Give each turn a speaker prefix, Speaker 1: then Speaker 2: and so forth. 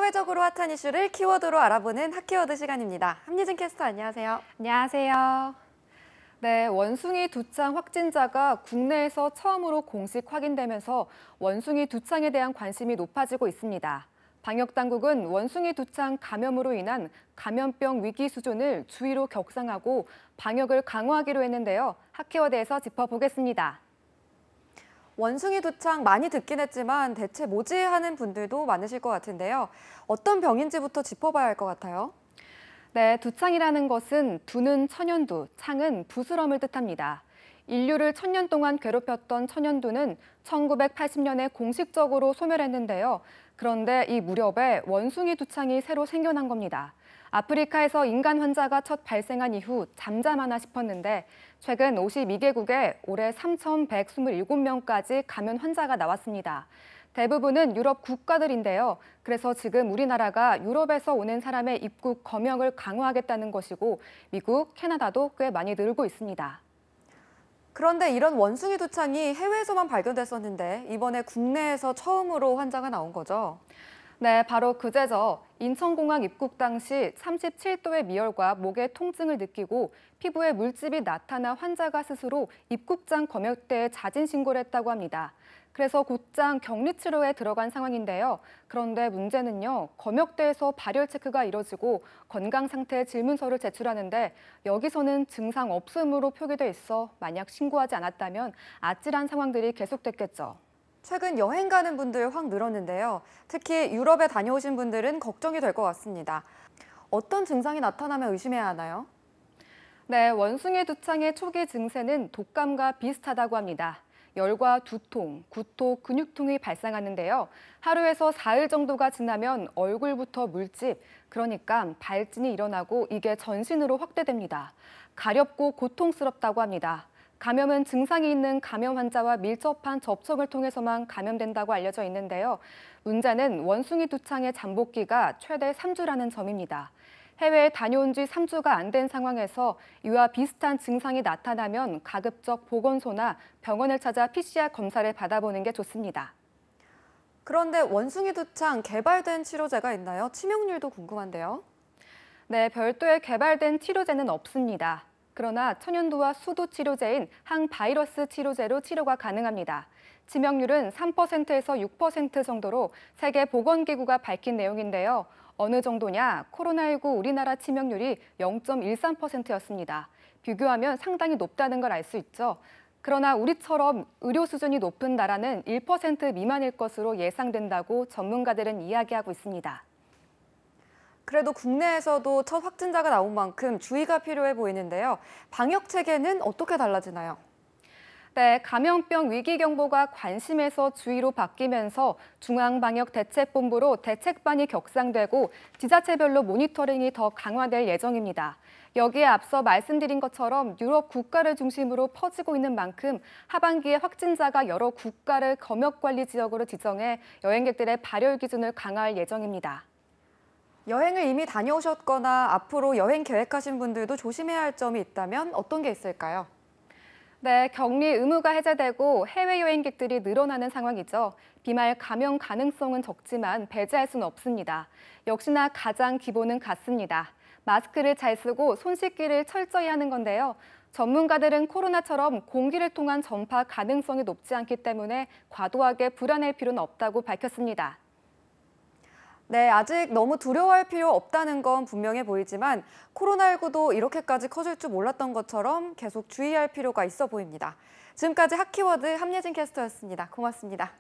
Speaker 1: 사회적으로 핫한 이슈를 키워드로 알아보는 핫키워드 시간입니다. 함예진 캐스터 안녕하세요.
Speaker 2: 안녕하세요. 네, 원숭이 두창 확진자가 국내에서 처음으로 공식 확인되면서 원숭이 두창에 대한 관심이 높아지고 있습니다. 방역당국은 원숭이 두창 감염으로 인한 감염병 위기 수준을 주의로 격상하고 방역을 강화하기로 했는데요. 핫키워드에서 짚어보겠습니다.
Speaker 1: 원숭이 두창 많이 듣긴 했지만 대체 뭐지 하는 분들도 많으실 것 같은데요. 어떤 병인지부터 짚어봐야 할 것 같아요.
Speaker 2: 네, 두창이라는 것은 두는 천연두, 창은 부스럼을 뜻합니다. 인류를 1000년 동안 괴롭혔던 천연두는 1980년에 공식적으로 소멸했는데요. 그런데 이 무렵에 원숭이 두창이 새로 생겨난 겁니다. 아프리카에서 인간 환자가 첫 발생한 이후 잠잠하나 싶었는데 최근 52개국에 올해 3,127명까지 감염 환자가 나왔습니다. 대부분은 유럽 국가들인데요. 그래서 지금 우리나라가 유럽에서 오는 사람의 입국 검역을 강화하겠다는 것이고 미국, 캐나다도 꽤 많이 늘고 있습니다.
Speaker 1: 그런데 이런 원숭이 두창이 해외에서만 발견됐었는데 이번에 국내에서 처음으로 환자가 나온 거죠.
Speaker 2: 네, 바로 그제죠. 인천공항 입국 당시 37도의 미열과 목의 통증을 느끼고 피부에 물집이 나타나 환자가 스스로 입국장 검역대에 자진 신고를 했다고 합니다. 그래서 곧장 격리치료에 들어간 상황인데요. 그런데 문제는요, 검역대에서 발열 체크가 이뤄지고 건강 상태 질문서를 제출하는데 여기서는 증상 없음으로 표기돼 있어 만약 신고하지 않았다면 아찔한 상황들이 계속됐겠죠.
Speaker 1: 최근 여행 가는 분들 확 늘었는데요. 특히 유럽에 다녀오신 분들은 걱정이 될 것 같습니다. 어떤 증상이 나타나면 의심해야 하나요?
Speaker 2: 네, 원숭이 두창의 초기 증세는 독감과 비슷하다고 합니다. 열과 두통, 구토, 근육통이 발생하는데요. 하루에서 4일 정도가 지나면 얼굴부터 물집, 그러니까 발진이 일어나고 이게 전신으로 확대됩니다. 가렵고 고통스럽다고 합니다. 감염은 증상이 있는 감염 환자와 밀접한 접촉을 통해서만 감염된다고 알려져 있는데요. 문제는 원숭이 두창의 잠복기가 최대 3주라는 점입니다. 해외에 다녀온 지 3주가 안 된 상황에서 이와 비슷한 증상이 나타나면 가급적 보건소나 병원을 찾아 PCR 검사를 받아보는 게 좋습니다.
Speaker 1: 그런데 원숭이 두창 개발된 치료제가 있나요? 치명률도 궁금한데요.
Speaker 2: 네, 별도의 개발된 치료제는 없습니다. 그러나 천연두와 수두 치료제인 항바이러스 치료제로 치료가 가능합니다. 치명률은 3%에서 6% 정도로 세계보건기구가 밝힌 내용인데요. 어느 정도냐? 코로나19 우리나라 치명률이 0.13%였습니다. 비교하면 상당히 높다는 걸 알 수 있죠. 그러나 우리처럼 의료 수준이 높은 나라는 1% 미만일 것으로 예상된다고 전문가들은 이야기하고 있습니다.
Speaker 1: 그래도 국내에서도 첫 확진자가 나온 만큼 주의가 필요해 보이는데요. 방역 체계는 어떻게 달라지나요?
Speaker 2: 네, 감염병 위기경보가 관심에서 주의로 바뀌면서 중앙방역대책본부로 대책반이 격상되고 지자체별로 모니터링이 더 강화될 예정입니다. 여기에 앞서 말씀드린 것처럼 유럽 국가를 중심으로 퍼지고 있는 만큼 하반기에 확진자가 여러 국가를 검역관리 지역으로 지정해 여행객들의 발열 기준을 강화할 예정입니다.
Speaker 1: 여행을 이미 다녀오셨거나 앞으로 여행 계획하신 분들도 조심해야 할 점이 있다면 어떤 게 있을까요?
Speaker 2: 네, 격리 의무가 해제되고 해외 여행객들이 늘어나는 상황이죠. 비말 감염 가능성은 적지만 배제할 수는 없습니다. 역시나 가장 기본은 같습니다. 마스크를 잘 쓰고 손 씻기를 철저히 하는 건데요. 전문가들은 코로나처럼 공기를 통한 전파 가능성이 높지 않기 때문에 과도하게 불안할 필요는 없다고 밝혔습니다.
Speaker 1: 네, 아직 너무 두려워할 필요 없다는 건 분명해 보이지만 코로나19도 이렇게까지 커질 줄 몰랐던 것처럼 계속 주의할 필요가 있어 보입니다. 지금까지 핫키워드 함예진 캐스터였습니다. 고맙습니다.